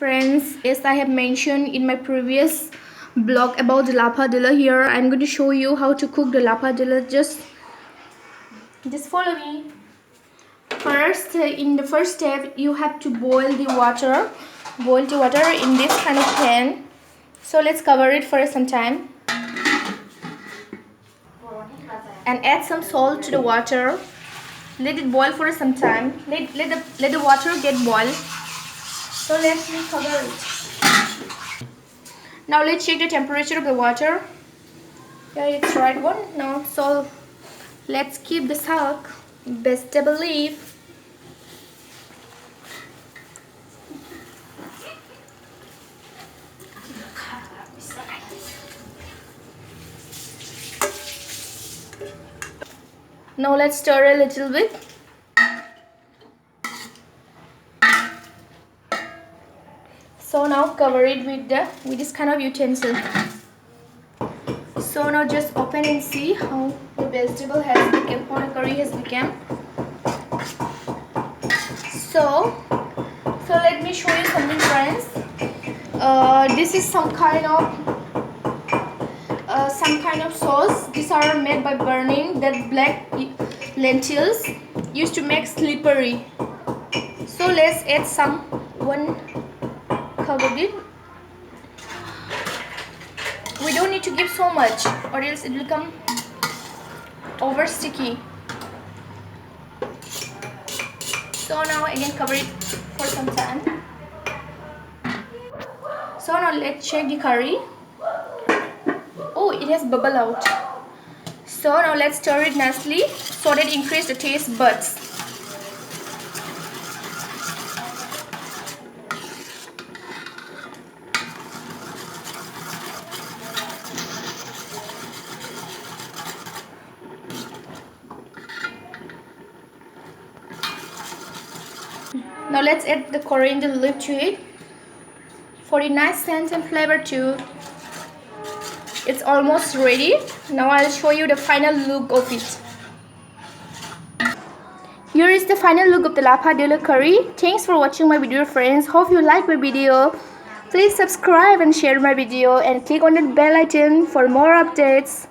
Friends, as I have mentioned in my previous blog about the lapa dwlw, here I'm going to show you how to cook the lapa dwlw. Just follow me. First, in the first step, you have to boil the water. Boil the water in this kind of pan. So let's cover it for some time and add some salt to the water. Let it boil for some time. Let the water get boiled. So let me cover it. Now let's check the temperature of the water. Yeah, it's right one now. So let's keep the salt, vegetable leaf. Now let's stir a little bit. So now cover it with this kind of utensil. So now just open and see how the vegetable has become, how the curry has become. So let me show you something, friends. This is some kind of sauce. These are made by burning that black lentils used to make slippery. So let's add one cover it. We don't need to give so much or else it will become over sticky. So now again cover it for some time. So now let's check the curry. Oh, it has bubble out. So now let's stir it nicely so that it increase the taste buds. Now let's add the coriander leaf to it for the nice scent and flavor too. It's almost ready. Now I'll show you the final look of it. Here is the final look of the lapa dwlw curry. Thanks for watching my video, friends. Hope you like my video. Please subscribe and share my video and click on the bell icon for more updates.